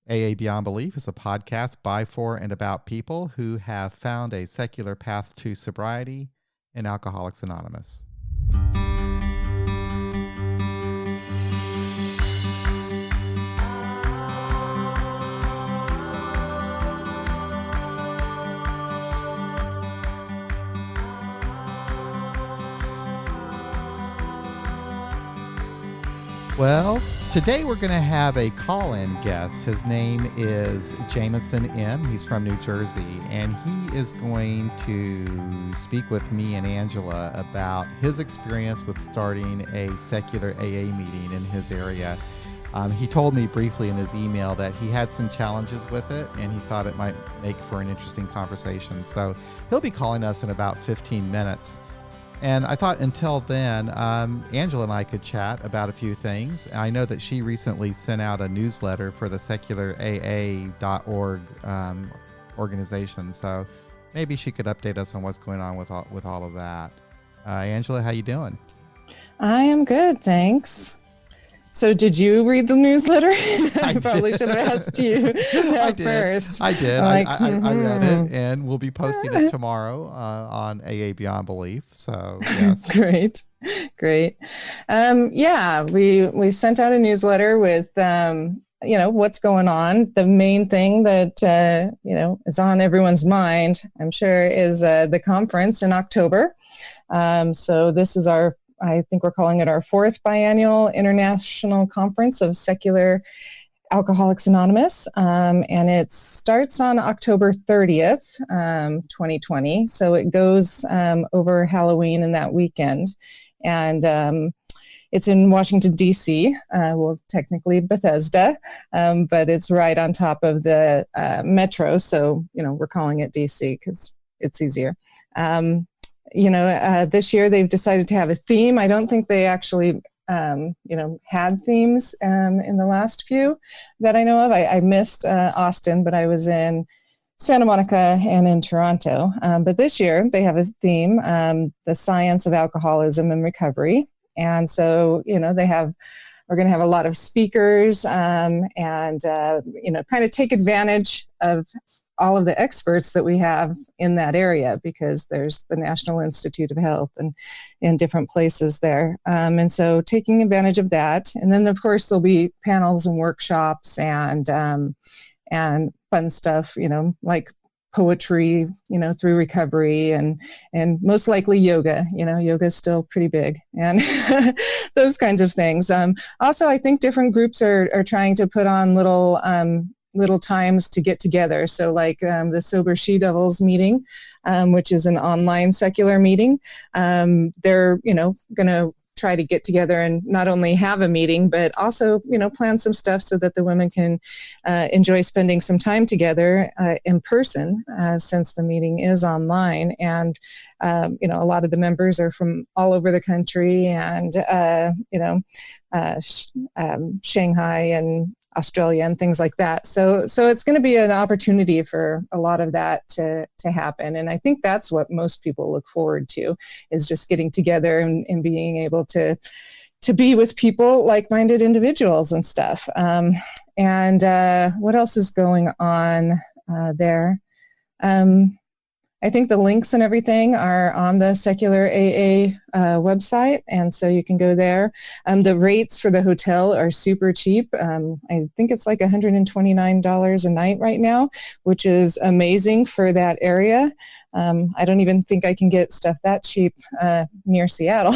AA Beyond Belief is a podcast by, for, and about people who have found a secular path to sobriety in Alcoholics Anonymous. Well, today we're going to have a call-in guest. His name is Jamison M. He's from New Jersey, and he is going to speak with me and Angela about his experience with starting a secular AA meeting in his area. He told me briefly in his email that he had some challenges with it, and he thought it might make for an interesting conversation. So he'll be calling us in about 15 minutes. And I thought until then, Angela and I could chat about a few things. I know that she recently sent out a newsletter for the secularaa.org organization, so maybe she could update us on what's going on with all of that. Angela, how you doing? I am good, thanks. So did you read the newsletter? I probably should have asked you first. I did. I read it, and we'll be posting it tomorrow on AA Beyond Belief. So yes. Great. We sent out a newsletter with what's going on. The main thing that is on everyone's mind, I'm sure, is the conference in October. So this is I think we're calling it our 4th biannual International Conference of Secular Alcoholics Anonymous. And it starts on October 30th, 2020. So it goes over Halloween and that weekend. And it's in Washington, D.C., technically Bethesda, but it's right on top of the metro. So, we're calling it D.C. because it's easier. This year they've decided to have a theme. I don't think they actually, had themes in the last few that I know of. I missed Austin, but I was in Santa Monica and in Toronto. But this year they have a theme, the science of alcoholism and recovery. And so, we're going to have a lot of speakers and kind of take advantage of all of the experts that we have in that area, because there's the National Institute of Health and in different places there. And so taking advantage of that. And then of course there'll be panels and workshops and fun stuff, like poetry, through recovery and most likely yoga. Yoga is still pretty big, and those kinds of things. Also, I think different groups are trying to put on little times to get together. So like the Sober She-Devils meeting, which is an online secular meeting. They're, going to try to get together and not only have a meeting, but also, plan some stuff so that the women can enjoy spending some time together in person, since the meeting is online. And, a lot of the members are from all over the country and, Shanghai and Australia and things like that. So it's going to be an opportunity for a lot of that to happen. And I think that's what most people look forward to, is just getting together and being able to be with people, like-minded individuals and stuff. And what else is going on there? I think the links and everything are on the Secular AA website, and so you can go there. The rates for the hotel are super cheap. I think it's like $129 a night right now, which is amazing for that area. I don't even think I can get stuff that cheap near Seattle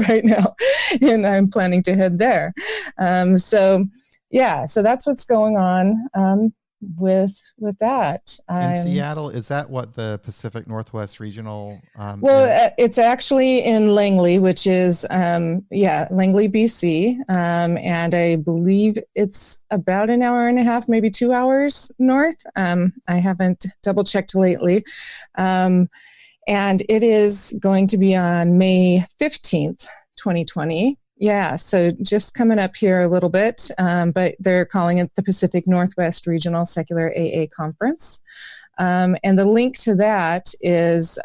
right now, and I'm planning to head there. So that's what's going on. With that. In Seattle, is that what the Pacific Northwest Regional is? It's actually in Langley, which is Langley, BC, and I believe it's about an hour and a half, maybe 2 hours north. I haven't double checked lately, and it is going to be on May 15th, 2020. Yeah, so just coming up here a little bit, but they're calling it the Pacific Northwest Regional Secular AA Conference. And the link to that is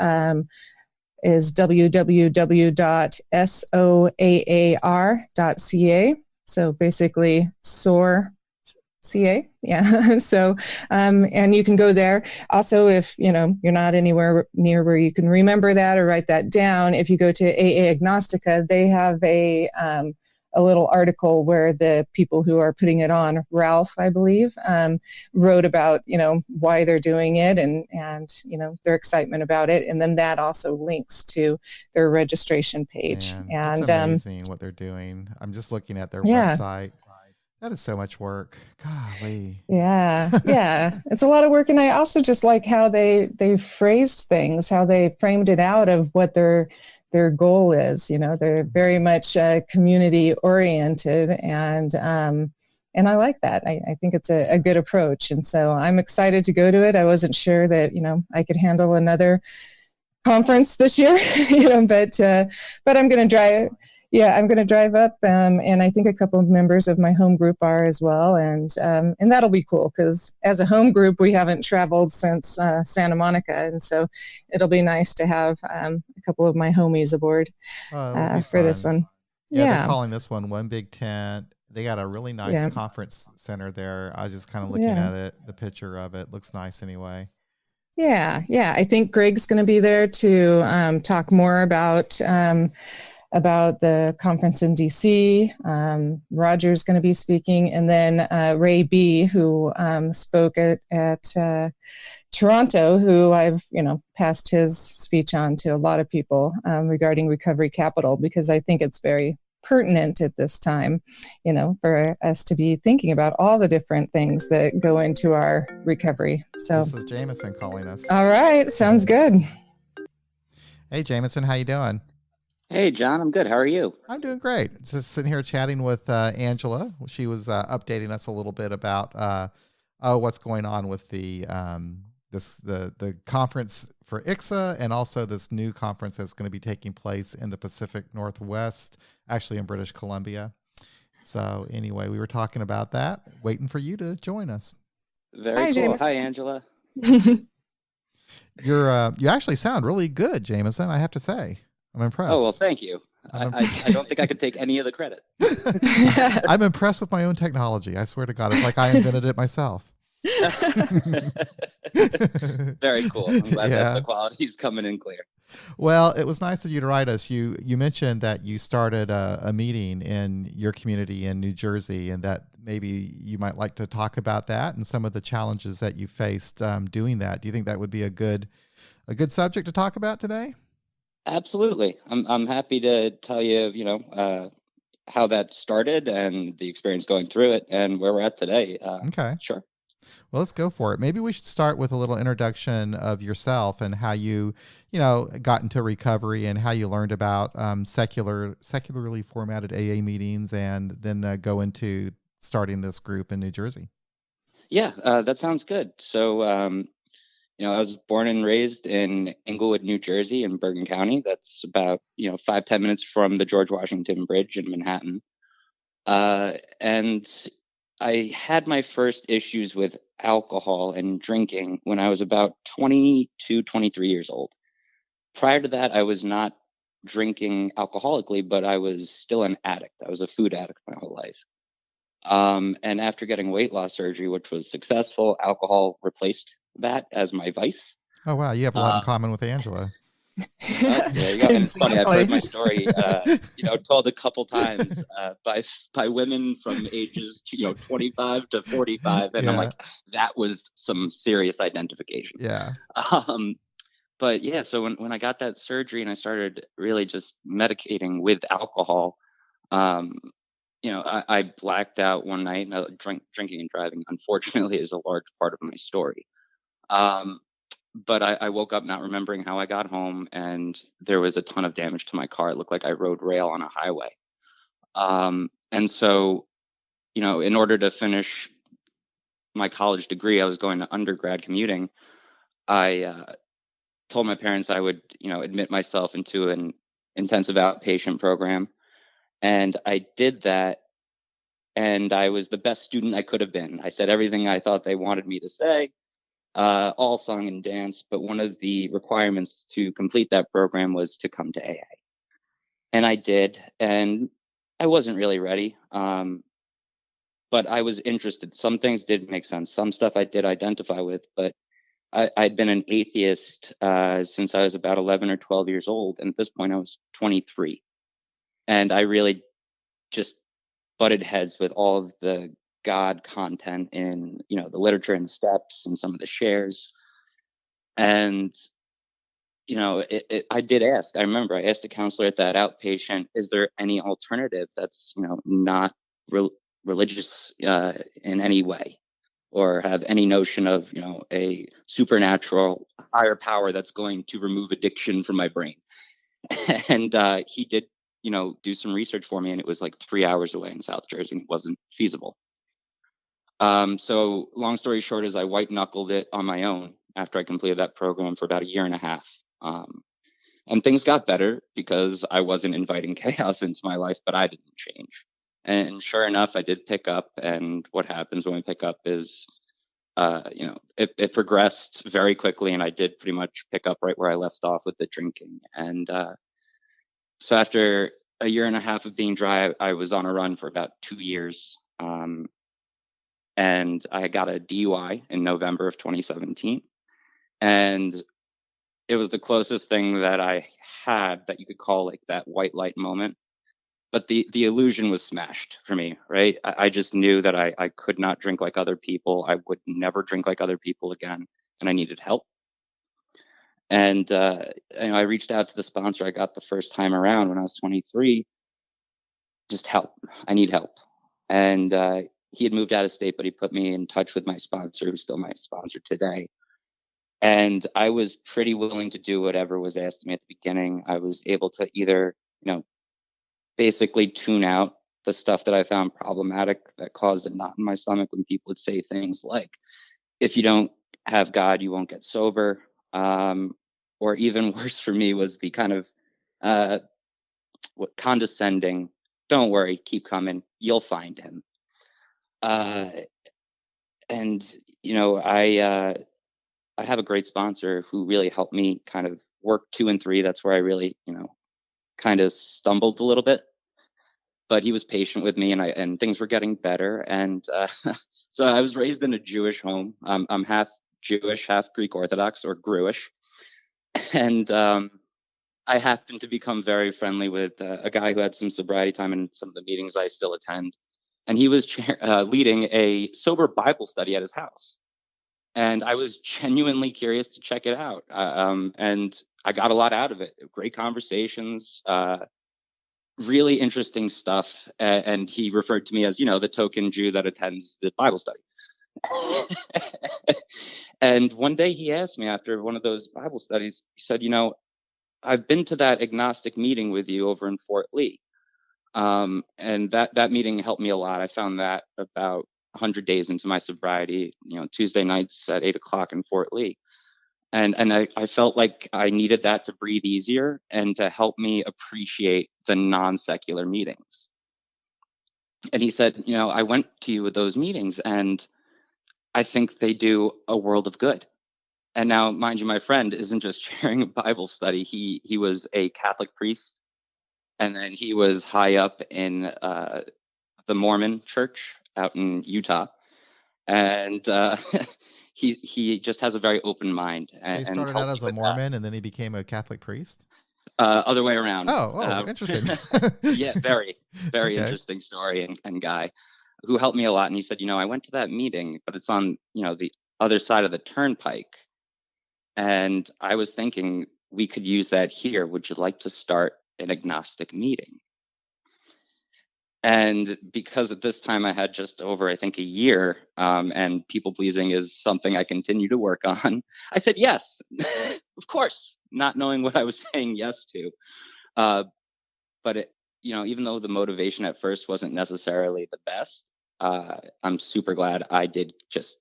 www.soaar.ca. So basically, SOAR ICSAA. Yeah. So, and you can go there. Also, if you're not anywhere near where you can remember that or write that down, if you go to AA Agnostica, they have a little article where the people who are putting it on, Ralph, I believe, wrote about, why they're doing it and their excitement about it. And then that also links to their registration page. Man, and it's amazing what they're doing. I'm just looking at their yeah. website. That is so much work. Golly. Yeah, yeah, it's a lot of work, and I also just like how they phrased things, how they framed it out of what their goal is. They're very much community oriented, and I like that. I think it's a good approach, and so I'm excited to go to it. I wasn't sure that I could handle another conference this year, but I'm going to drive. Yeah, I'm going to drive up, and I think a couple of members of my home group are as well, and that'll be cool because as a home group we haven't traveled since Santa Monica, and so it'll be nice to have a couple of my homies aboard for this one. Yeah, they're calling this one Big Tent. They got a really nice conference center there. I was just kind of looking at it, the picture of it looks nice anyway. Yeah. I think Greg's going to be there to talk more about the conference in DC. Roger's going to be speaking, and then Ray B, who spoke at Toronto, who I've passed his speech on to a lot of people regarding recovery capital, because I think it's very pertinent at this time, for us to be thinking about all the different things that go into our recovery. So this is Jamison calling us. All right, sounds good. Hey, Jamison, how you doing? Hey, John, I'm good. How are you? I'm doing great. Just sitting here chatting with Angela. She was updating us a little bit about what's going on with the conference for ICSAA, and also this new conference that's going to be taking place in the Pacific Northwest, actually in British Columbia. So anyway, we were talking about that, waiting for you to join us. Very cool. James. Hi, Angela. You actually sound really good, Jamison, I have to say. I'm impressed. Oh, well, thank you. I don't think I could take any of the credit. I'm impressed with my own technology. I swear to God, it's like I invented it myself. Very cool. I'm glad that the quality's coming in clear. Well, it was nice of you to write us. You mentioned that you started a meeting in your community in New Jersey, and that maybe you might like to talk about that and some of the challenges that you faced doing that. Do you think that would be a good subject to talk about today? Absolutely. I'm happy to tell you, how that started and the experience going through it and where we're at today. Okay. Sure. Well, let's go for it. Maybe we should start with a little introduction of yourself and how you got into recovery and how you learned about secularly formatted AA meetings, and then go into starting this group in New Jersey. Yeah, that sounds good. So, I was born and raised in Englewood, New Jersey, in Bergen County. That's about 5-10 minutes from the George Washington Bridge in Manhattan. And I had my first issues with alcohol and drinking when I was about 22, 23 years old. Prior to that, I was not drinking alcoholically, but I was still an addict. I was a food addict my whole life. And after getting weight loss surgery, which was successful, alcohol replaced that as my vice. Oh, wow. You have a lot in common with Angela. Yeah, you go. And it's funny, I've heard my story, told a couple times by women from ages, 25 to 45, and I'm like, that was some serious identification. Yeah. But yeah, so when I got that surgery and I started really just medicating with alcohol, I blacked out one night. And drinking and driving, unfortunately, is a large part of my story. But I woke up not remembering how I got home, and there was a ton of damage to my car. It looked like I rode rail on a highway. And so, in order to finish my college degree, I was going to undergrad commuting. I told my parents I would, admit myself into an intensive outpatient program. And I did that. And I was the best student I could have been. I said everything I thought they wanted me to say. All song and dance, but one of the requirements to complete that program was to come to AA. And I did, and I wasn't really ready. But but I was interested. Some things did make sense. Some stuff I did identify with, but I'd been an atheist since I was about 11 or 12 years old. And at this point, I was 23. And I really just butted heads with all of the God content in, the literature and the steps and some of the shares. And, I did ask. I remember I asked a counselor at that outpatient, is there any alternative that's, not religious in any way, or have any notion of, a supernatural higher power that's going to remove addiction from my brain? And he did, do some research for me, and it was like 3 hours away in South Jersey, and it wasn't feasible. So long story short is I white knuckled it on my own after I completed that program for about a year and a half. And things got better because I wasn't inviting chaos into my life, but I didn't change. And sure enough, I did pick up. And what happens when we pick up is, it progressed very quickly, and I did pretty much pick up right where I left off with the drinking. And so after a year and a half of being dry, I was on a run for about 2 years. And I got a DUI in November of 2017. And it was the closest thing that I had that you could call like that white light moment. But the illusion was smashed for me, right? I just knew that I could not drink like other people. I would never drink like other people again, and I needed help. And I reached out to the sponsor I got the first time around when I was 23. Just help. I need help. And he had moved out of state, but he put me in touch with my sponsor, who's still my sponsor today. And I was pretty willing to do whatever was asked of me at the beginning. I was able to either, basically tune out the stuff that I found problematic that caused a knot in my stomach when people would say things like, if you don't have God, you won't get sober. Or even worse for me was the kind of condescending, don't worry, keep coming, you'll find him. And I have a great sponsor who really helped me kind of work 2 and 3. That's where I really, kind of stumbled a little bit. But he was patient with me, and things were getting better. And so I was raised in a Jewish home. I'm half Jewish, half Greek Orthodox, or Gruish. And I happened to become very friendly with a guy who had some sobriety time in some of the meetings I still attend. And he was leading a sober Bible study at his house. And I was genuinely curious to check it out. And I got a lot out of it. Great conversations, really interesting stuff. And he referred to me as, the token Jew that attends the Bible study. And one day he asked me after one of those Bible studies, he said, I've been to that agnostic meeting with you over in Fort Lee. And that meeting helped me a lot. I found that about 100 days into my sobriety, Tuesday nights at 8:00 in Fort Lee. And I felt like I needed that to breathe easier and to help me appreciate the non-secular meetings. And he said, I went to you with those meetings, and I think they do a world of good. And now, mind you, my friend isn't just sharing a Bible study. He was a Catholic priest, and then he was high up in the Mormon church out in Utah. And he just has a very open mind. So he started out as a Mormon, and then he became a Catholic priest? Other way around. Interesting. Yeah, very, very interesting story and guy who helped me a lot. And he said, I went to that meeting, but it's on, the other side of the turnpike. And I was thinking we could use that here. Would you like to start an agnostic meeting? And because at this time I had just over, I think, a year, and people pleasing is something I continue to work on, I said yes, of course, not knowing what I was saying yes to. But it, even though the motivation at first wasn't necessarily the best, I'm super glad I did just,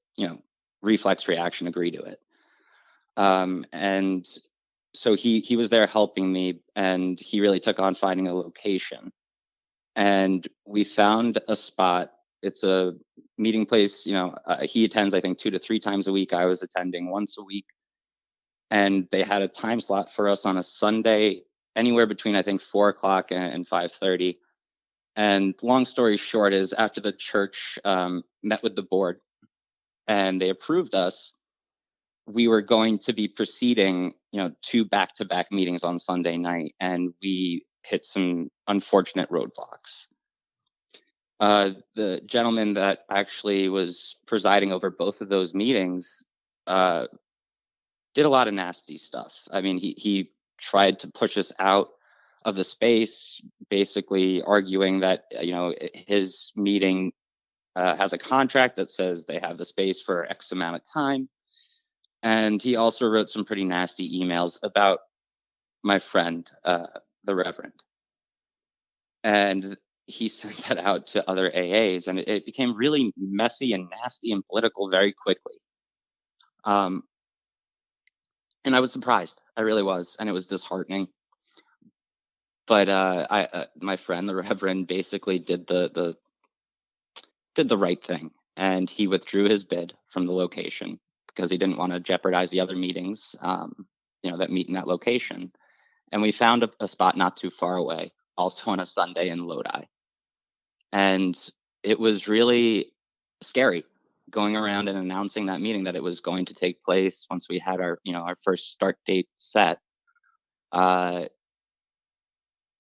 reflex reaction, agree to it. And so he was there helping me, and he really took on finding a location. And we found a spot. It's a meeting place, he attends, I think, 2 to 3 times a week. I was attending once a week. And they had a time slot for us on a Sunday, anywhere between, I think, 4:00 and 5:30. And long story short is after the church met with the board and they approved us, we were going to be proceeding, 2 back-to-back meetings on Sunday night, and we hit some unfortunate roadblocks. The gentleman that actually was presiding over both of those meetings did a lot of nasty stuff. I mean, he tried to push us out of the space, basically arguing that his meeting has a contract that says they have the space for X amount of time. And he also wrote some pretty nasty emails about my friend, the Reverend. And he sent that out to other AAs, and it became really messy and nasty and political very quickly. And I was surprised. I really was, and it was disheartening. But my friend, the Reverend, basically did the right thing, and he withdrew his bid from the location because he didn't want to jeopardize the other meetings, that meet in that location. And we found a spot not too far away, also on a Sunday in Lodi. And it was really scary going around and announcing that meeting that it was going to take place once we had our first start date set.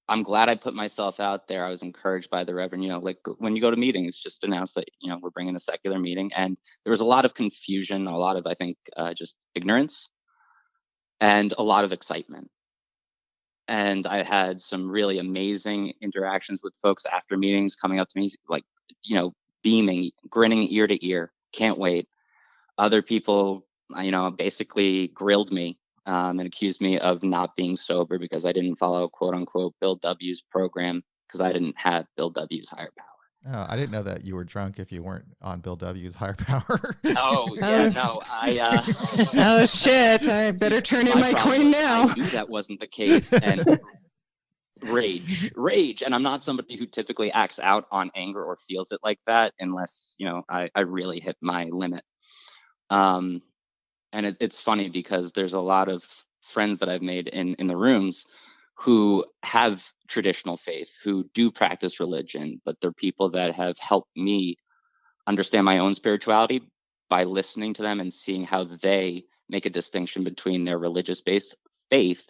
I'm glad I put myself out there. I was encouraged by the Reverend, like when you go to meetings, just announce that, we're bringing a secular meeting. And there was a lot of confusion, a lot of, I think, just ignorance and a lot of excitement. And I had some really amazing interactions with folks after meetings coming up to me, like, beaming, grinning ear to ear. Can't wait. Other people, basically grilled me and accused me of not being sober because I didn't follow, quote unquote, Bill W.'s program because I didn't have Bill W.'s higher power. Oh, I didn't know that you were drunk if you weren't on Bill W.'s higher power. Oh, yeah, no, oh, shit. I better turn in my coin now. I knew that wasn't the case. And rage. And I'm not somebody who typically acts out on anger or feels it like that unless, I really hit my limit. And it's funny because there's a lot of friends that I've made in the rooms who have traditional faith, who do practice religion, but they're people that have helped me understand my own spirituality by listening to them and seeing how they make a distinction between their religious-based faith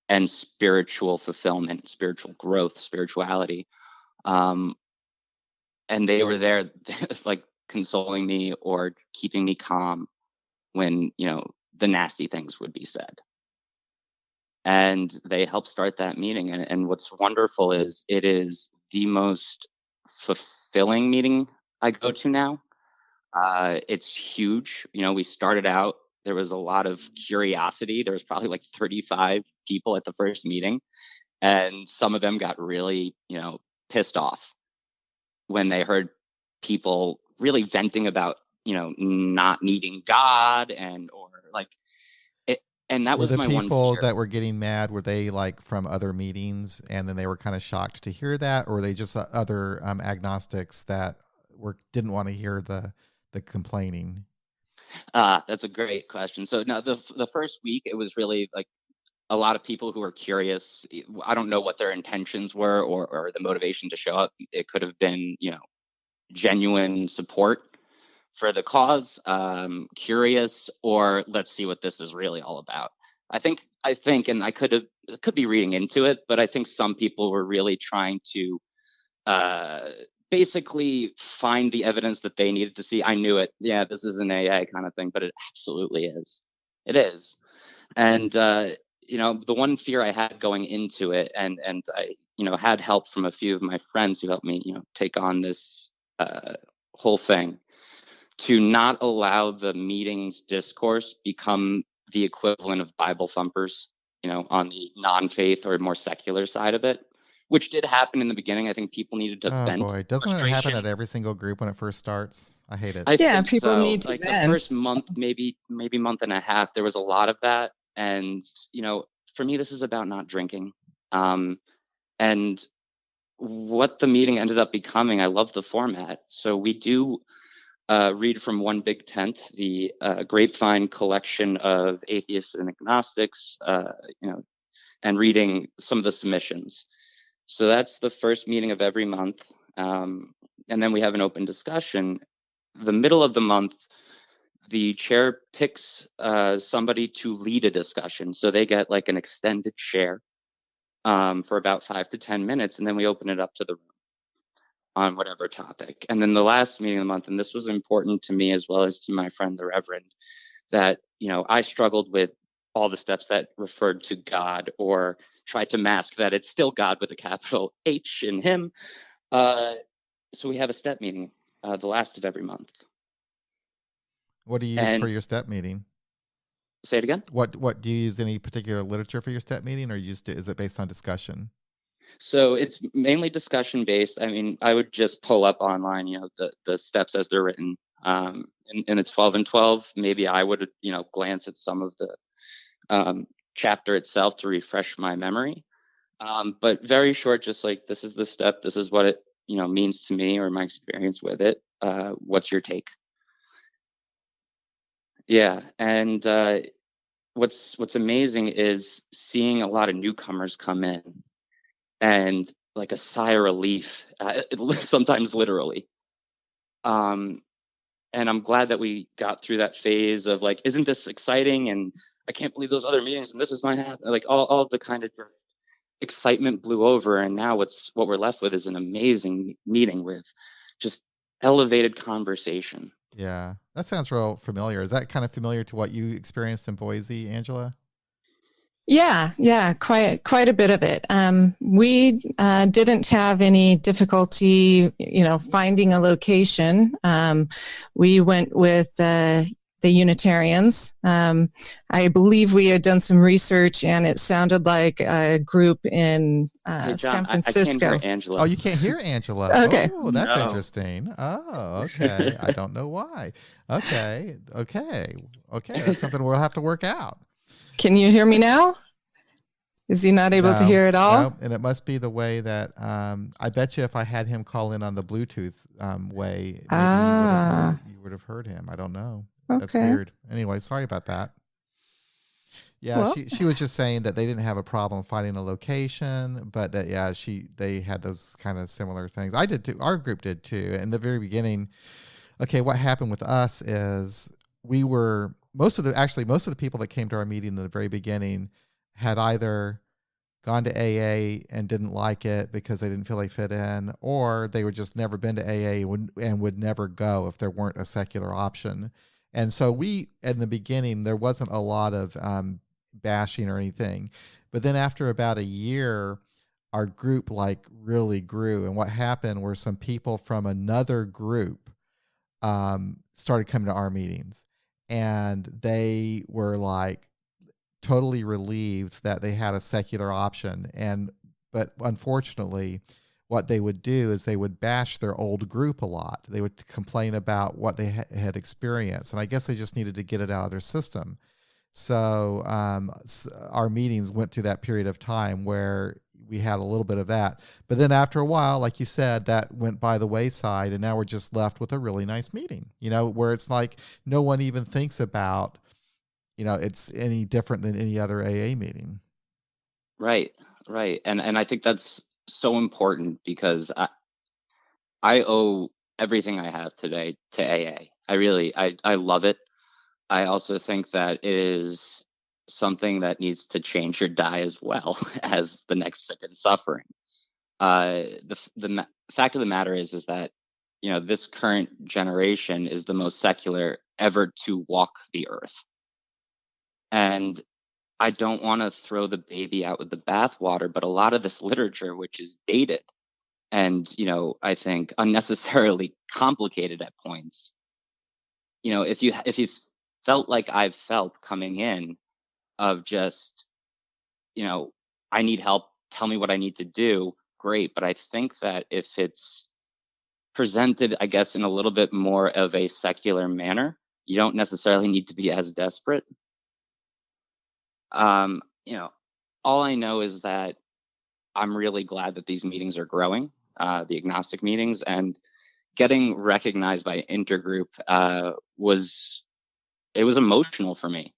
and spiritual fulfillment, spiritual growth, spirituality. And they were there like consoling me or keeping me calm when, the nasty things would be said. And they helped start that meeting. And what's wonderful is it is the most fulfilling meeting I go to now. It's huge. We started out, there was a lot of curiosity. There was probably like 35 people at the first meeting. And some of them got really, pissed off when they heard people really venting about, not needing God or like, and that Were was the my one people fear. that were getting mad, were they like from other meetings and then they were kind of shocked to hear that? Or were they just other agnostics that didn't want to hear the complaining? That's a great question. So now the first week, it was really like a lot of people who were curious. I don't know what their intentions were or the motivation to show up. It could have been, genuine support for the cause, curious, or let's see what this is really all about. I think, and I could be reading into it, but I think some people were really trying to basically find the evidence that they needed to see. I knew it. Yeah, this is an AA kind of thing, but it absolutely is. It is. And, the one fear I had going into it, and I, had help from a few of my friends who helped me, take on this whole thing, to not allow the meetings discourse become the equivalent of Bible thumpers, on the non-faith or more secular side of it, which did happen in the beginning. I think people needed to vent. Oh boy, doesn't it happen at every single group when it first starts? I hate it. I think people so. need to like vent. The first month, maybe month and a half, there was a lot of that. And, for me, this is about not drinking. And what the meeting ended up becoming, I love the format. So we do read from One Big Tent, the grapevine collection of atheists and agnostics, and reading some of the submissions. So that's the first meeting of every month. And then we have an open discussion. The middle of the month, the chair picks somebody to lead a discussion. So they get like an extended share for about 5 to 10 minutes, and then we open it up to the room on whatever topic. And then the last meeting of the month, and this was important to me as well as to my friend, the Reverend, that, I struggled with all the steps that referred to God or tried to mask that it's still God with a capital H in him. So we have a step meeting, the last of every month. What do you use for your step meeting? Say it again? What do you use any particular literature for your step meeting, or is it based on discussion? So it's mainly discussion based. I mean, I would just pull up online, the steps as they're written. In the 12 and 12, maybe I would, glance at some of the chapter itself to refresh my memory. But very short, just like, this is the step, this is what it, means to me or my experience with it. What's your take? Yeah. And what's amazing is seeing a lot of newcomers come in and like a sigh of relief, sometimes literally. And I'm glad that we got through that phase of like, isn't this exciting? And I can't believe those other meetings, and this is my happen. Like all the kind of just excitement blew over, and now what we're left with is an amazing meeting with just elevated conversation. Yeah, that sounds real familiar. Is that kind of familiar to what you experienced in Boise, Angela? Yeah, quite a bit of it. We didn't have any difficulty, finding a location. We went with the Unitarians. I believe we had done some research, and it sounded like a group in Hey, John, San Francisco. I can't hear Angela. Oh, you can't hear Angela. Okay. Oh, that's No. interesting. Oh, okay. I don't know why. Okay. That's something we'll have to work out. Can you hear me now? Is he not able to hear at all? No, and it must be the way that I bet you if I had him call in on the Bluetooth way, maybe you would have heard him. I don't know. Okay. That's weird. Anyway, sorry about that. Yeah, well, she was just saying that they didn't have a problem finding a location, but that they had those kind of similar things. I did too. Our group did too. In the very beginning, okay, what happened with us is we were most of the people that came to our meeting in the very beginning had either gone to AA and didn't like it because they didn't feel they fit in, or they would just never been to AA and would never go if there weren't a secular option. And so in the beginning, there wasn't a lot of bashing or anything. But then after about a year, our group like really grew. And what happened were some people from another group started coming to our meetings, and they were like totally relieved that they had a secular option. But unfortunately, what they would do is they would bash their old group a lot. They would complain about what they had experienced, and I guess they just needed to get it out of their system. So our meetings went through that period of time where we had a little bit of that. But then after a while, like you said, that went by the wayside, and now we're just left with a really nice meeting, where it's like no one even thinks about, it's any different than any other AA meeting. Right. And I think that's so important because I owe everything I have today to AA. I love it. I also think that it is something that needs to change or die as well as the next sick and suffering. The fact of the matter is that, this current generation is the most secular ever to walk the earth. And I don't want to throw the baby out with the bathwater, but a lot of this literature, which is dated and, I think unnecessarily complicated at points, if you felt like I've felt coming in of just, I need help, tell me what I need to do, great. But I think that if it's presented, I guess, in a little bit more of a secular manner, you don't necessarily need to be as desperate. All I know is that I'm really glad that these meetings are growing, the agnostic meetings, and getting recognized by Intergroup was emotional for me.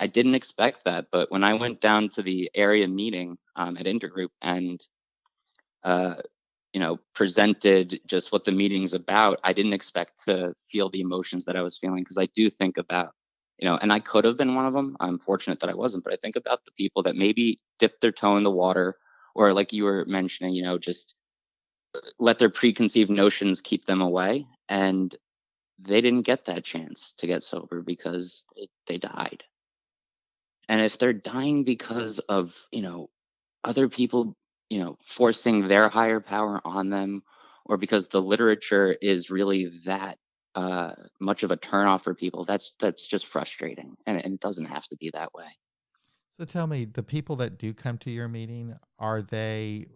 I didn't expect that, but when I went down to the area meeting at Intergroup and presented just what the meeting's about, I didn't expect to feel the emotions that I was feeling, because I do think about, and I could have been one of them. I'm fortunate that I wasn't, but I think about the people that maybe dipped their toe in the water, or like you were mentioning, just let their preconceived notions keep them away. And they didn't get that chance to get sober because they died. And if they're dying because of, other people, forcing their higher power on them, or because the literature is really that much of a turnoff for people, that's just frustrating. And it doesn't have to be that way. So tell me, the people that do come to your meeting, are they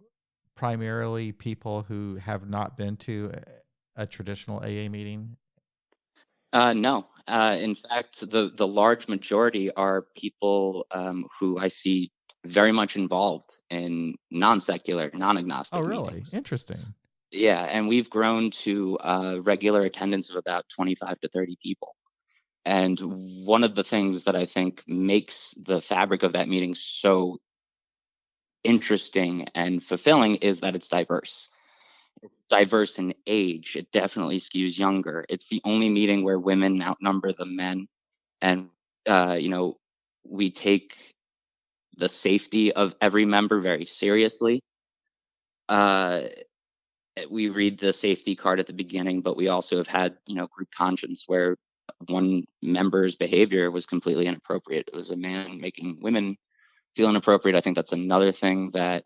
primarily people who have not been to a traditional AA meeting? No. In fact, the large majority are people who I see very much involved in non-secular, Oh, non-agnostic really? meetings. Interesting. Yeah, and we've grown to regular attendance of about 25 to 30 people. And one of the things that I think makes the fabric of that meeting so interesting and fulfilling is that it's diverse. It's diverse in age. It definitely skews younger. It's the only meeting where women outnumber the men. And, we take the safety of every member very seriously. Uh, we read the safety card at the beginning, but we also have had, group conscience where one member's behavior was completely inappropriate. It was a man making women feel inappropriate. I think that's another thing that,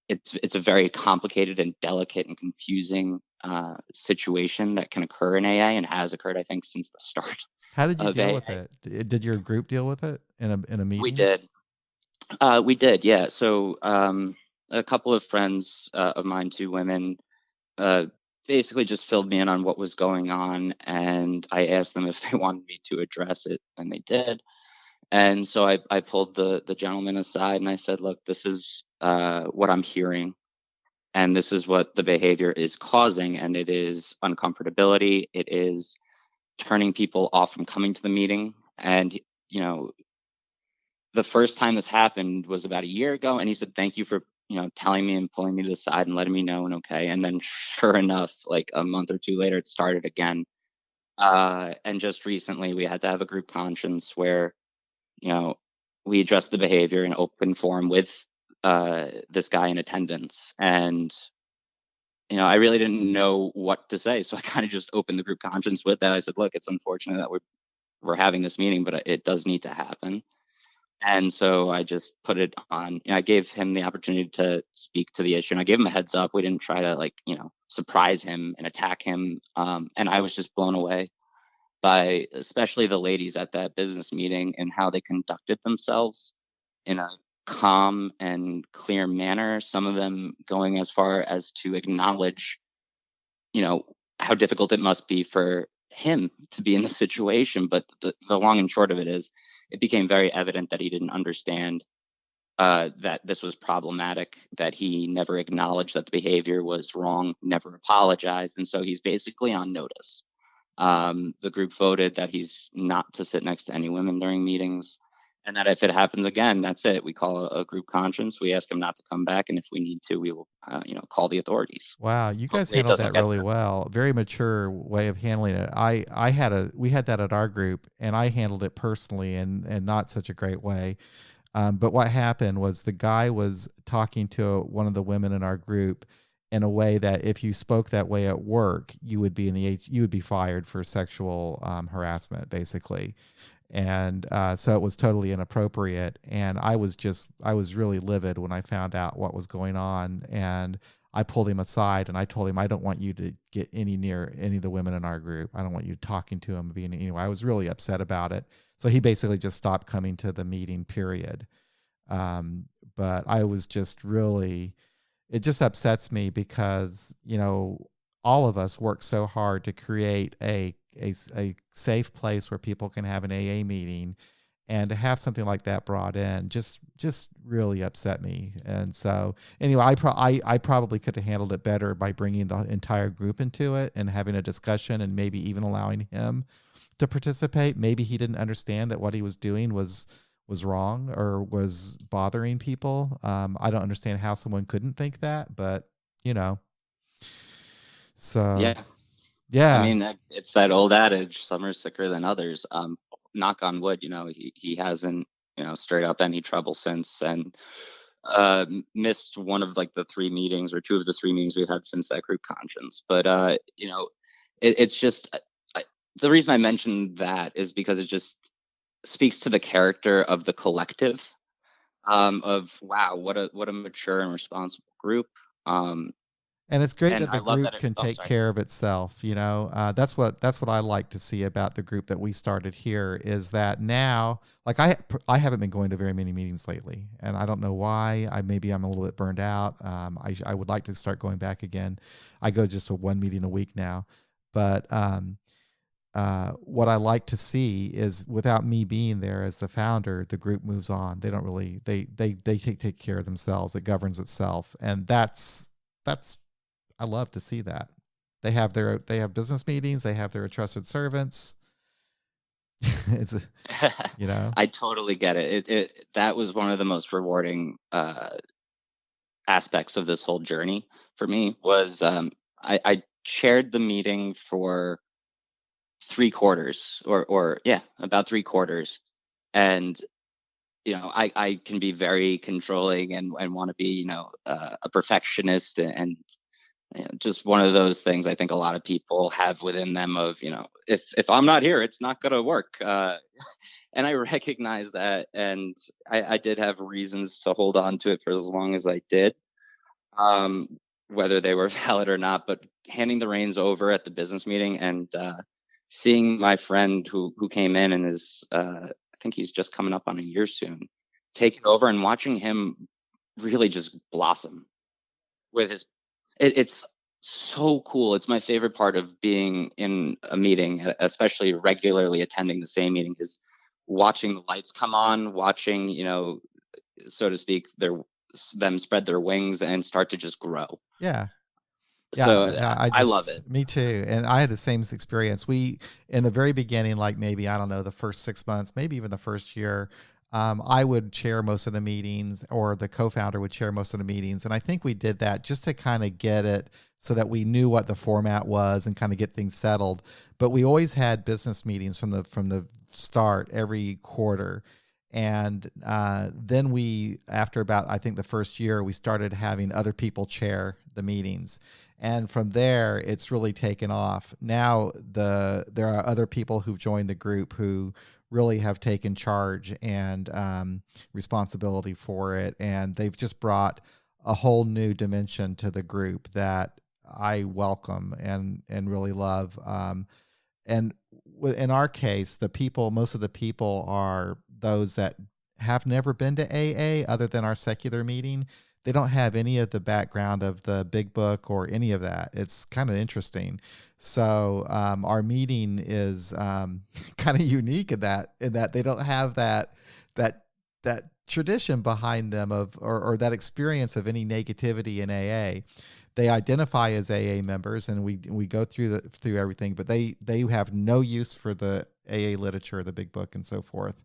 it's a very complicated and delicate and confusing situation that can occur in AA, and has occurred, I think, since the start How did you of deal AA. with it? Did your group deal with it in a We meeting? did. We did, yeah. So a couple of friends of mine, two women, uh, basically just filled me in on what was going on, and I asked them if they wanted me to address it, and they did. And so I pulled the gentleman aside and I said, "Look, this is what I'm hearing, and this is what the behavior is causing, and it is uncomfortability. It is turning people off from coming to the meeting." And you know, the first time this happened was about a year ago, and he said, "Thank you for telling me and pulling me to the side and letting me know." And okay, and then sure enough, like a month or two later, it started again. And just recently, we had to have a group conscience where you know we addressed the behavior in open forum with this guy in attendance. And I really didn't know what to say, so I kind of just opened the group conscience with that. I said, "Look, it's unfortunate that we're having this meeting, but it does need to happen." And so I just put it on. I gave him the opportunity to speak to the issue, and I gave him a heads up. We didn't try to surprise him and attack him. And I was just blown away by especially the ladies at that business meeting and how they conducted themselves in a calm and clear manner. Some of them going as far as to acknowledge, you know, how difficult it must be for him to be in the situation. But the long and short of it is, it became very evident that he didn't understand that this was problematic, that he never acknowledged that the behavior was wrong, never apologized. And so he's basically on notice. The group voted that he's not to sit next to any women during meetings, and that if it happens again, that's it. We call a group conscience. We ask him not to come back, and if we need to, we will, call the authorities. Wow, you guys Hopefully, it handled doesn't that get really there. well. Very mature way of handling it. We had that at our group, and I handled it personally and not such a great way. But what happened was the guy was talking to one of the women in our group in a way that if you spoke that way at work, you would be you would be fired for sexual harassment, basically. And so it was totally inappropriate. And I was really livid when I found out what was going on. And I pulled him aside and I told him, I don't want you to get any near any of the women in our group. I don't want you talking to them. Anyway, I was really upset about it. So he basically just stopped coming to the meeting, period. But I was just really, it just upsets me because, all of us work so hard to create a safe place where people can have an AA meeting, and to have something like that brought in just really upset me. And so anyway, I probably could have handled it better by bringing the entire group into it and having a discussion and maybe even allowing him to participate. Maybe he didn't understand that what he was doing was was wrong or was bothering people. I don't understand how someone couldn't think that, but you know, so Yeah. I yeah. mean, it's that old adage, some are sicker than others. Knock on wood, he hasn't, stirred up any trouble since, and missed one of like the three meetings or two of the three meetings we've had since that group conscience. But it's just the reason I mentioned that is because it just speaks to the character of the collective. Of wow, what a mature and responsible group. Um, And it's great and that I the love that group it. can Oh, take sorry. care of itself. That's what I like to see about the group that we started here is that now, like I haven't been going to very many meetings lately, and I don't know why. Maybe I'm a little bit burned out. I would like to start going back again. I go just to one meeting a week now, but what I like to see is without me being there as the founder, the group moves on. They don't really they take care of themselves. It governs itself, and that's I love to see that. They have business meetings. They have their trusted servants. it's you know I totally get it. That was one of the most rewarding aspects of this whole journey for me was I chaired the meeting for 3 quarters or yeah, about 3 quarters. And I can be very controlling and want to be a perfectionist and just one of those things I think a lot of people have within them of if I'm not here it's not going to work, and I recognize that, and I did have reasons to hold on to it for as long as I did, um, whether they were valid or not. But handing the reins over at the business meeting and seeing my friend who came in and is I think he's just coming up on a year soon, take it over and watching him really just blossom with his it's so cool. It's my favorite part of being in a meeting, especially regularly attending the same meeting, is watching the lights come on, watching, so to speak, them spread their wings and start to just grow. yeah. Yeah, So yeah, I I love just it. me too. And I had the same experience. We in the very beginning, like maybe I don't know, the first 6 months, maybe even the first year, I would chair most of the meetings, or the co-founder would chair most of the meetings. And I think we did that just to kind of get it so that we knew what the format was and kind of get things settled. But we always had business meetings from the start every quarter. And then we, after about I think the first year, we started having other people chair the meetings, and from there it's really taken off. Now there are other people who've joined the group who really have taken charge and responsibility for it, and they've just brought a whole new dimension to the group that I welcome and really love. And in our case, most of the people are those that have never been to AA other than our secular meeting. They don't have any of the background of the big book or any of that. It's kind of interesting. So our meeting is kind of unique in that they don't have that tradition behind them or that experience of any negativity in AA. They identify as AA members, and we go through everything, but they have no use for the AA literature, the big book, and so forth.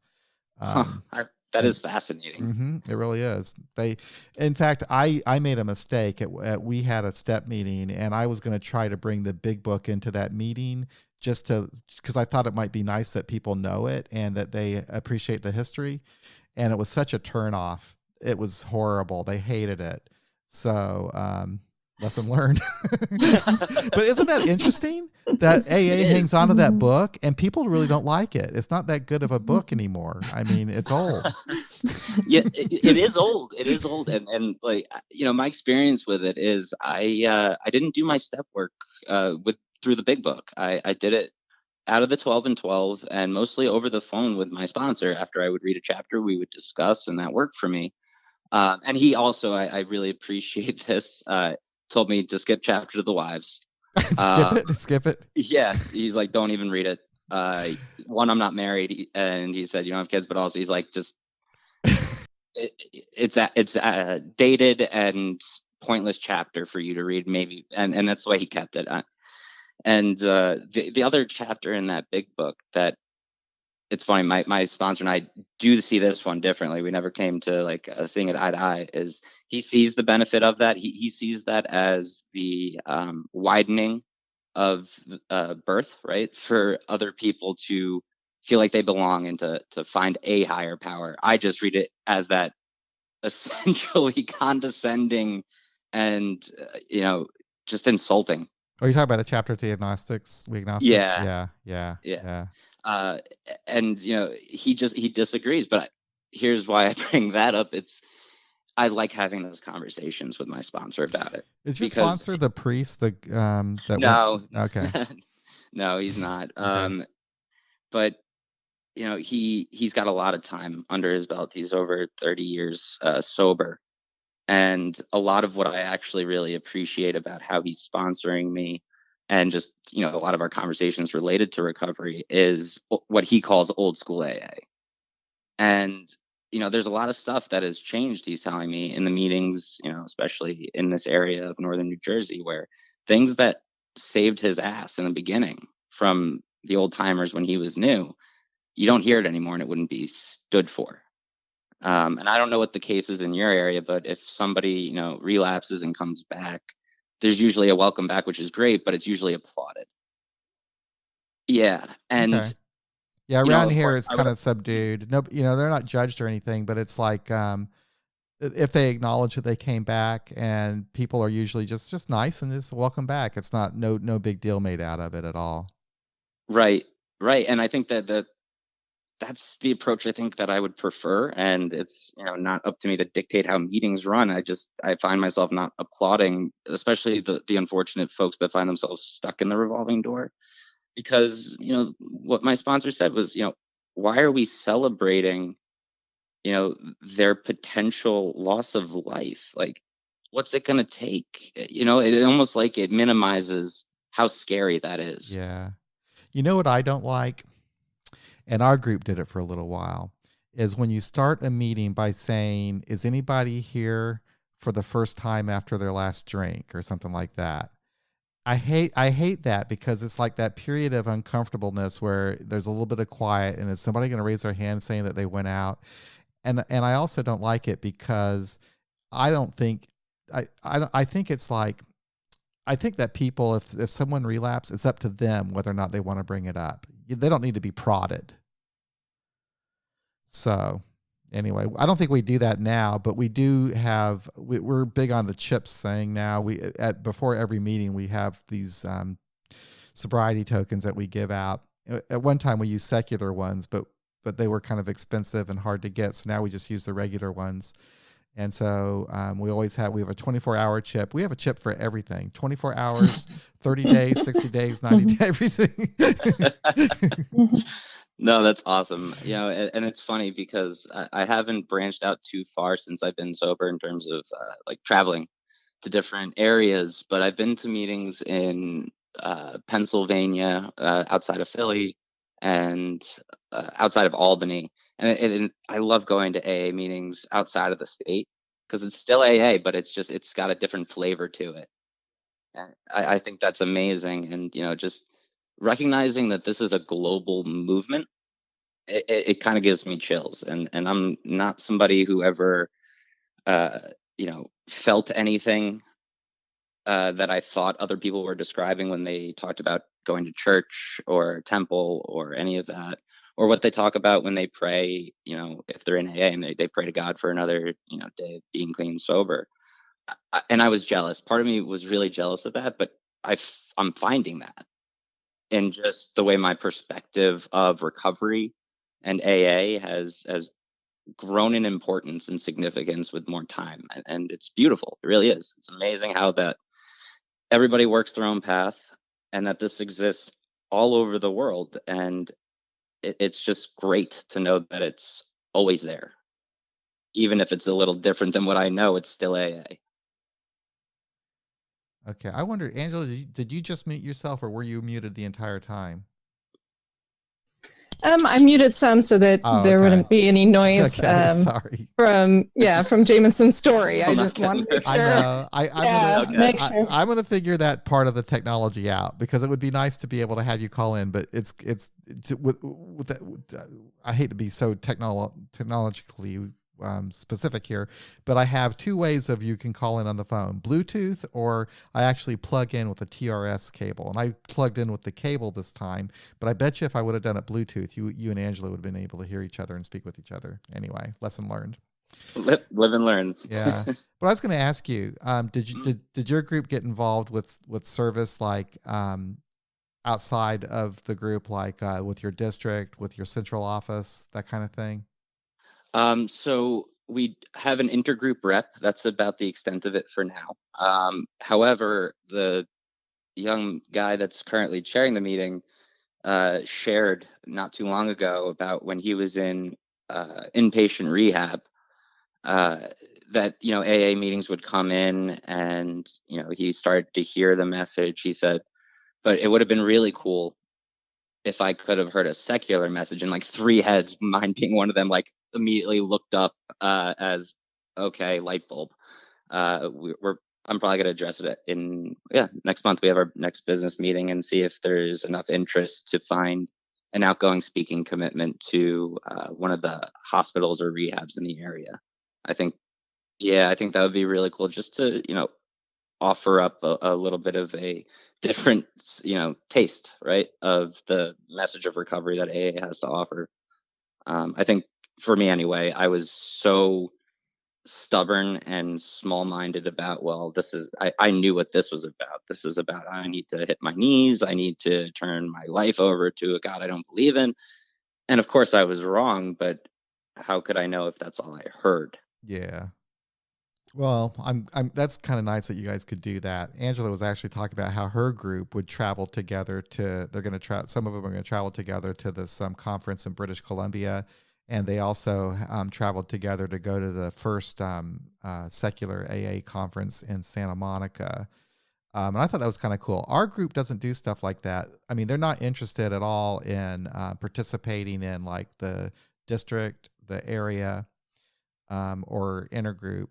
Huh. Um, That and is fascinating. it really is. In fact, I made a mistake. We had a step meeting, and I was going to try to bring the big book into that meeting because I thought it might be nice that people know it and that they appreciate the history. And it was such a turnoff. It was horrible. They hated it. So, lesson learned. But isn't that interesting that It AA hangs is. on to that book and people really don't like it? It's not that good of a book anymore. I mean, it's old. Yeah, it is old. It is old, and like my experience with it is I didn't do my step work with through the big book. I did it out of the 12 and 12, and mostly over the phone with my sponsor. After I would read a chapter, we would discuss, and that worked for me. And he also, I really appreciate this, told me to skip chapter to the wives. Skip Um, it. Skip it. yeah, he's like, don't even read it. One, I'm not married, and he said you don't have kids, but also he's like, just it's dated and pointless chapter for you to read, maybe, and that's the way he kept it. And the other chapter in that big book that it's funny. My sponsor and I do see this one differently. We never came to like seeing it eye to eye. Is he sees the benefit of that? He sees that as the widening of birth, right? For other people to feel like they belong and to find a higher power. I just read it as that essentially condescending and just insulting. Oh, you're talking about the chapter to agnostics, we agnostics? Yeah, Yeah, yeah, yeah. yeah. Uh, and he disagrees. But here's why I bring that up. I like having those conversations with my sponsor about it Is your because sponsor the priest that went? no, Okay, no, he's not. okay. But he's got a lot of time under his belt. He's over 30 years sober. And a lot of what I actually really appreciate about how he's sponsoring me and just, a lot of our conversations related to recovery is what he calls old school AA. And, there's a lot of stuff that has changed, he's telling me in the meetings, especially in this area of northern New Jersey, where things that saved his ass in the beginning from the old timers when he was new, you don't hear it anymore and it wouldn't be stood for. And I don't know what the case is in your area, but if somebody, relapses and comes back, there's usually a welcome back, which is great, but it's usually applauded. Yeah. Okay. And, Yeah, around of here course, it's I would, kind of subdued. No, they're not judged or anything, but it's like if they acknowledge that they came back, and people are usually just nice and just welcome back. It's not no big deal made out of it at all. right. Right. And I think that's the approach I think that I would prefer. And it's, not up to me to dictate how meetings run. I find myself not applauding, especially the unfortunate folks that find themselves stuck in the revolving door. Because, what my sponsor said was, why are we celebrating, their potential loss of life? Like, what's it going to take? It almost like it minimizes how scary that is. Yeah. You know what I don't like? And our group did it for a little while, is when you start a meeting by saying, is anybody here for the first time after their last drink or something like that? I hate that, because it's like that period of uncomfortableness where there's a little bit of quiet, and is somebody going to raise their hand saying that they went out? And I also don't like it because I don't think I think it's like, I think that people, if someone relapse, it's up to them whether or not they want to bring it up. They don't need to be prodded. So anyway, I don't think we do that now, but we do have, we're big on the chips thing now. Before every meeting, we have these sobriety tokens that we give out. At one time we used secular ones, but they were kind of expensive and hard to get. So now we just use the regular ones. And so we have a 24-hour chip. We have a chip for everything: 24 hours, 30 days, 60 days, 90 days, everything. No, that's awesome. And it's funny because I haven't branched out too far since I've been sober in terms of like traveling to different areas, but I've been to meetings in Pennsylvania, outside of Philly, and outside of Albany. And I love going to AA meetings outside of the state because it's still AA, but it's got a different flavor to it. And I think that's amazing. And, just recognizing that this is a global movement, it kind of gives me chills. And I'm not somebody who ever, felt anything that I thought other people were describing when they talked about going to church or temple or any of that, or what they talk about when they pray, if they're in AA and they pray to God for another, day of being clean and sober. And I was jealous. Part of me was really jealous of that, but I'm finding that in just the way my perspective of recovery and AA has grown in importance and significance with more time. And it's beautiful. It really is. It's amazing how that everybody works their own path and that this exists all over the world. And it's just great to know that it's always there. Even if it's a little different than what I know, it's still AA. Okay. I wonder, Angela, did you just mute yourself, or were you muted the entire time? I muted some so that there wouldn't be any noise sorry. from Jamison's story. I just want to make sure. I know. I'm gonna figure that part of the technology out, because it would be nice to be able to have you call in, but it's I hate to be so technologically specific here, but I have two ways of you can call in on the phone: Bluetooth, or I actually plug in with a TRS cable. And I plugged in with the cable this time, but I bet you if I would have done it Bluetooth, you and Angela would have been able to hear each other and speak with each other. Anyway, lesson learned. Live and learn. Yeah. But I was going to ask you, did your group get involved with service, like outside of the group, like with your district, with your central office, that kind of thing? So we have an intergroup rep. That's about the extent of it for now. However, the young guy that's currently chairing the meeting shared not too long ago about when he was in inpatient rehab, that, AA meetings would come in, and, he started to hear the message. He said, but it would have been really cool if I could have heard a secular message, and like three heads, mine being one of them, like immediately looked up as, okay, light bulb. I'm probably going to address it next month. We have our next business meeting, and see if there's enough interest to find an outgoing speaking commitment to one of the hospitals or rehabs in the area. I think that would be really cool, just to, offer up a little bit of a different, taste, right, of the message of recovery that AA has to offer. I think for me anyway, I was so stubborn and small-minded about, I knew what this was about. This is about, I need to hit my knees. I need to turn my life over to a God I don't believe in. And of course I was wrong, but how could I know if that's all I heard? Yeah. Well, that's kind of nice that you guys could do that. Angela was actually talking about how her group would travel together some of them are going to travel together to this conference in British Columbia. And they also traveled together to go to the first secular AA conference in Santa Monica. And I thought that was kind of cool. Our group doesn't do stuff like that. I mean, they're not interested at all in participating in like the district, the area, or intergroup.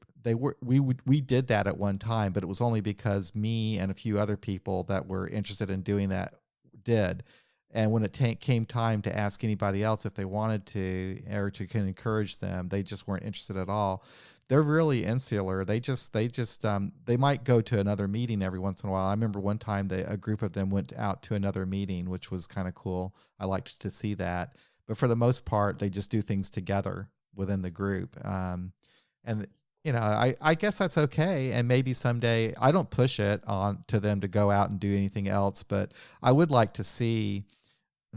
We did that at one time, but it was only because me and a few other people that were interested in doing that did. And when it came time to ask anybody else if they wanted to, or to encourage them, they just weren't interested at all. They're really insular. They might go to another meeting every once in a while. I remember one time a group of them went out to another meeting, which was kind of cool. I liked to see that. But for the most part, they just do things together within the group. And I guess that's okay. And maybe someday, I don't push it on to them to go out and do anything else, but I would like to see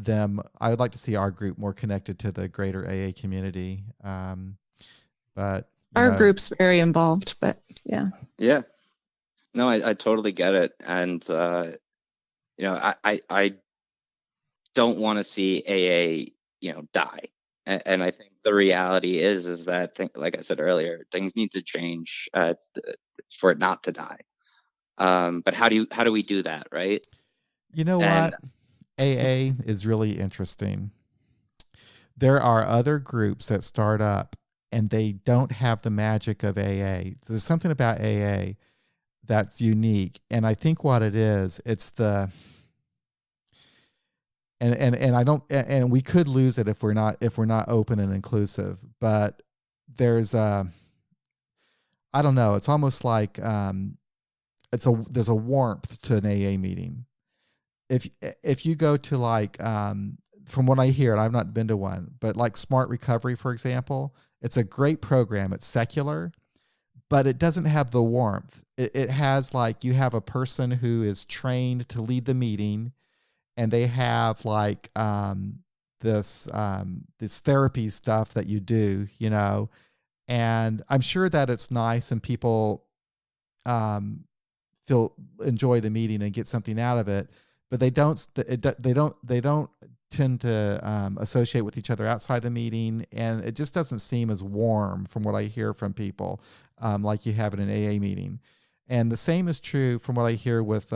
our group more connected to the greater AA community. But our group's very involved, but yeah. Yeah. No, I totally get it. And, I don't want to see AA, die. And I think the reality is that, like I said earlier, things need to change for it not to die. But how do we do that, right? You know what? AA is really interesting. There are other groups that start up and they don't have the magic of AA. So there's something about AA that's unique. And I think what it is, it's the... And I don't, and we could lose it if we're not open and inclusive, but there's I don't know. It's almost like there's a warmth to an AA meeting. If you go to like from what I hear, and I've not been to one, but like Smart Recovery, for example, it's a great program. It's secular, but it doesn't have the warmth. It has like, you have a person who is trained to lead the meeting, and they have like this therapy stuff that you do, and I'm sure that it's nice and people enjoy the meeting and get something out of it, but they don't tend to associate with each other outside the meeting, and it just doesn't seem as warm from what I hear from people, like you have in an AA meeting. And the same is true from what I hear with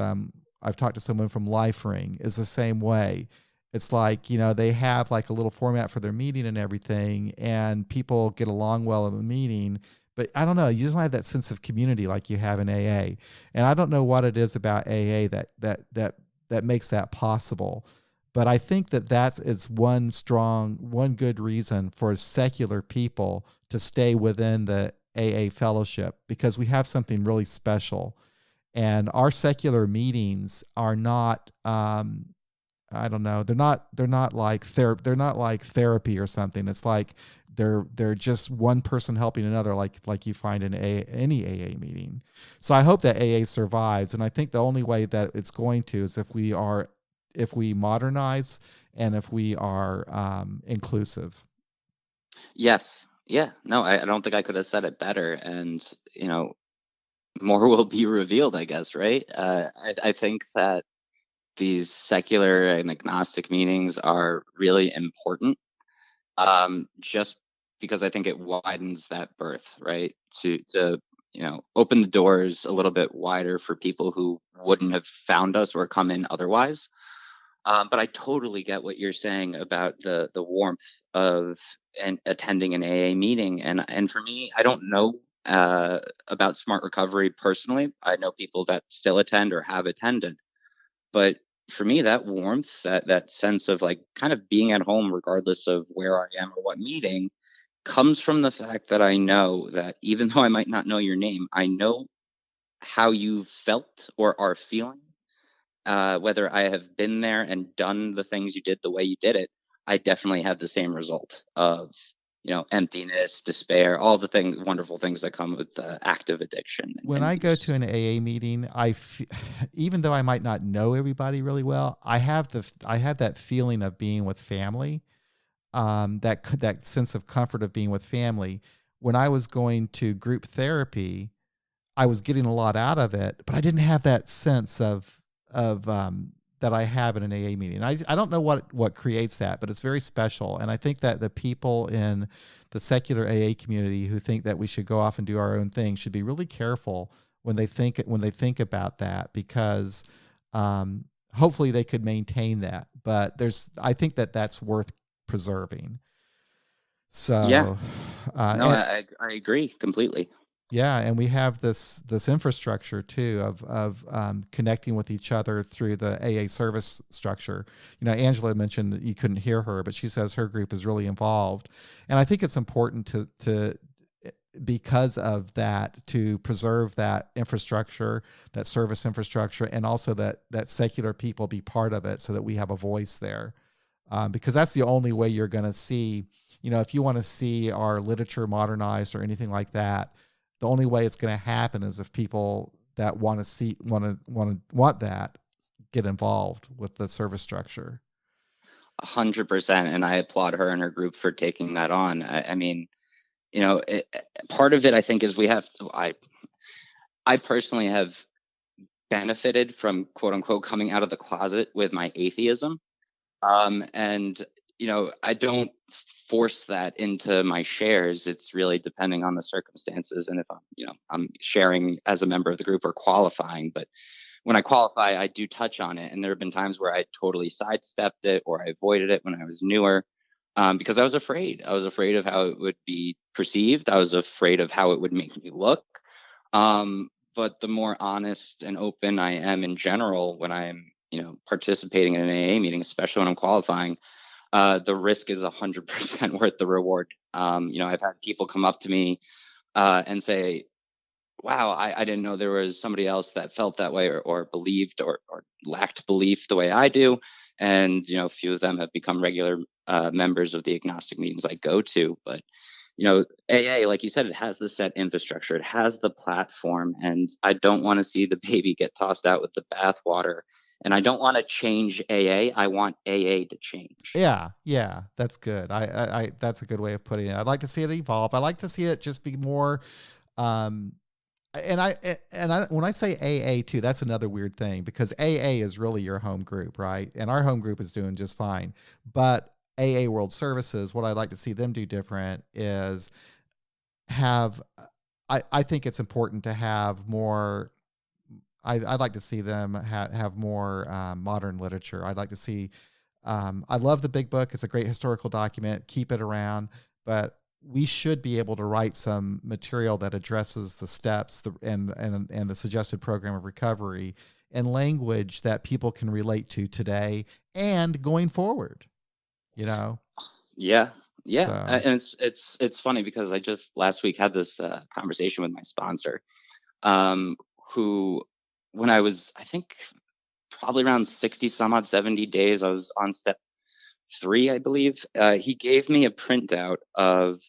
I've talked to someone from LifeRing, is the same way. It's like, they have like a little format for their meeting and everything, and people get along well in the meeting. But I don't know, you just don't have that sense of community like you have in AA. And I don't know what it is about AA that makes that possible. But I think that is one good reason for secular people to stay within the AA fellowship, because we have something really special. And our secular meetings are not, I don't know, they're not like therapy or something. It's like they're just one person helping another, like you find in any AA meeting. So I hope that AA survives, and I think the only way that it's going to is if we modernize and if we are inclusive. Yes. Yeah. No, I don't think I could have said it better. And, more will be revealed, I guess, right? I think that these secular and agnostic meetings are really important, just because I think it widens that berth, right? To open the doors a little bit wider for people who wouldn't have found us or come in otherwise. But I totally get what you're saying about the warmth of attending an AA meeting, and for me, I don't know about Smart Recovery personally. I know people that still attend or have attended, but for me, that warmth, that sense of like kind of being at home, regardless of where I am or what meeting, comes from the fact that I know that even though I might not know your name, I know how you felt or are feeling, whether I have been there and done the things you did the way you did it. I definitely had the same result of, emptiness, despair, all the wonderful things that come with active addiction When and I go use. to an AA meeting, even though I might not know everybody really well, I have that feeling of being with family, that sense of comfort of being with family. When I was going to group therapy, I was getting a lot out of it, but I didn't have that sense of that I have in an AA meeting. I don't know what creates that, but it's very special. And I think that the people in the secular AA community who think that we should go off and do our own thing should be really careful when they think about that, because hopefully they could maintain that. But I think that's worth preserving. Yeah, So, no, I agree completely. yeah, and we have this infrastructure too of connecting with each other through the AA service structure. Angela mentioned that you couldn't hear her, but she says her group is really involved, and I think it's important to because of that, to preserve that infrastructure, that service infrastructure, and also that secular people be part of it, so that we have a voice there, because that's the only way you're going to see. If you want to see our literature modernized or anything like that, the only way it's going to happen is if people that want that get involved with the service structure. 100%, and I applaud her and her group for taking that on. I mean, part of it I think is I personally have benefited from quote unquote coming out of the closet with my atheism. And I don't force that into my shares. It's really depending on the circumstances and if I'm sharing as a member of the group or qualifying. But when I qualify, I do touch on it. And there have been times where I totally sidestepped it or I avoided it when I was newer, because I was afraid. I was afraid of how it would be perceived. I was afraid of how it would make me look. But the more honest and open I am in general when I'm participating in an AA meeting, especially when I'm qualifying, the risk is 100% worth the reward. I've had people come up to me and say, wow, I didn't know there was somebody else that felt that way or believed or lacked belief the way I do. And, a few of them have become regular members of the agnostic meetings I go to. But, AA, like you said, it has the set infrastructure, it has the platform, and I don't want to see the baby get tossed out with the bathwater. And I don't want to change AA. I want AA to change. Yeah, that's good. I that's a good way of putting it. I'd like to see it evolve. I like to see it just be more. Um, and I when I say AA too, that's another weird thing, because AA is really your home group, right? And our home group is doing just fine. But AA World Services, what I'd like to see them do different is have. I think it's important to have more. I'd like to see them have more modern literature. I'd like to see I love the big book. It's a great historical document. Keep it around. But we should be able to write some material that addresses the steps and the suggested program of recovery in language that people can relate to today and going forward. Yeah. So. And it's funny because I just last week had this conversation with my sponsor, who, when I was, I think, probably around 60 some odd 70 days, I was on step 3, I believe. He gave me a printout of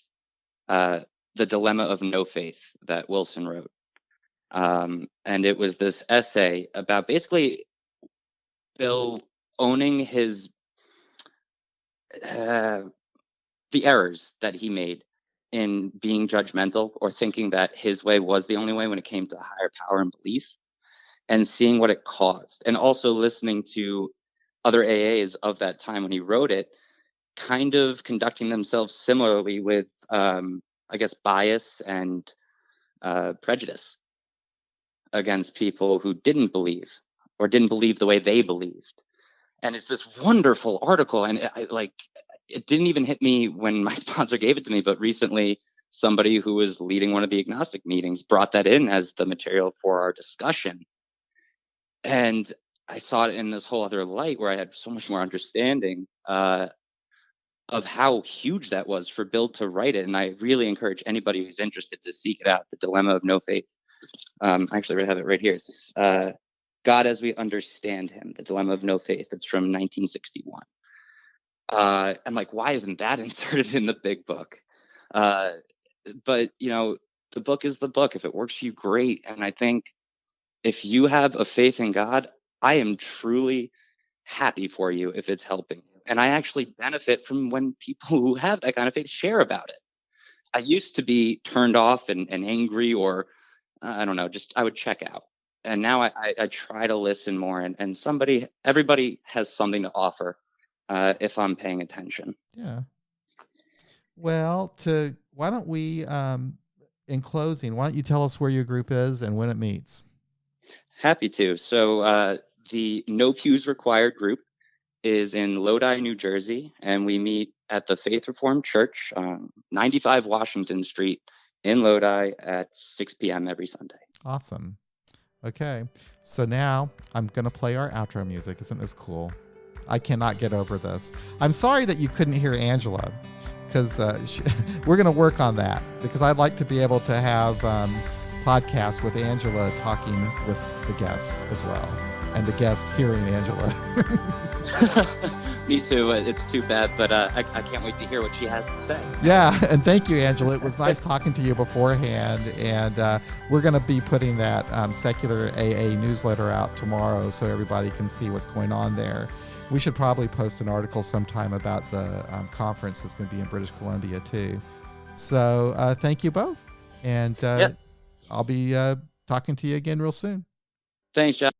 The Dilemma of No Faith that Wilson wrote. And it was this essay about basically Bill owning his the errors that he made in being judgmental or thinking that his way was the only way when it came to higher power and belief, and seeing what it caused, and also listening to other AAs of that time when he wrote it, kind of conducting themselves similarly with, I guess, bias and prejudice against people who didn't believe or didn't believe the way they believed. And it's this wonderful article, and it didn't even hit me when my sponsor gave it to me, but recently somebody who was leading one of the agnostic meetings brought that in as the material for our discussion. And I saw it in this whole other light where I had so much more understanding of how huge that was for Bill to write it. And I really encourage anybody who's interested to seek it out, The Dilemma of No Faith. Actually, I have it right here. It's God as We Understand Him, The Dilemma of No Faith. It's from 1961. I'm like, why isn't that inserted in the big book? But, the book is the book. If it works for you, great. And I think if you have a faith in God, I am truly happy for you if it's helping you. And I actually benefit from when people who have that kind of faith share about it. I used to be turned off and angry, or I don't know, just I would check out. And now I try to listen more, and everybody has something to offer if I'm paying attention. Yeah. Well, why don't we, in closing, why don't you tell us where your group is and when it meets? Happy to. So the No Pews Required group is in Lodi, New Jersey, and we meet at the Faith Reformed Church, 95 Washington Street in Lodi at 6 p.m. every Sunday. Awesome. Okay. So now I'm going to play our outro music. Isn't this cool? I cannot get over this. I'm sorry that you couldn't hear Angela, because we're going to work on that, because I'd like to be able to have podcasts with Angela talking with the guests as well, and the guest hearing Angela. Me too. It's too bad, but I can't wait to hear what she has to say. Yeah, and thank you, Angela. It was nice talking to you beforehand, and we're going to be putting that secular AA newsletter out tomorrow so everybody can see what's going on there. We should probably post an article sometime about the conference that's going to be in British Columbia too. So thank you both, and I'll be talking to you again real soon. Thanks, Jeff.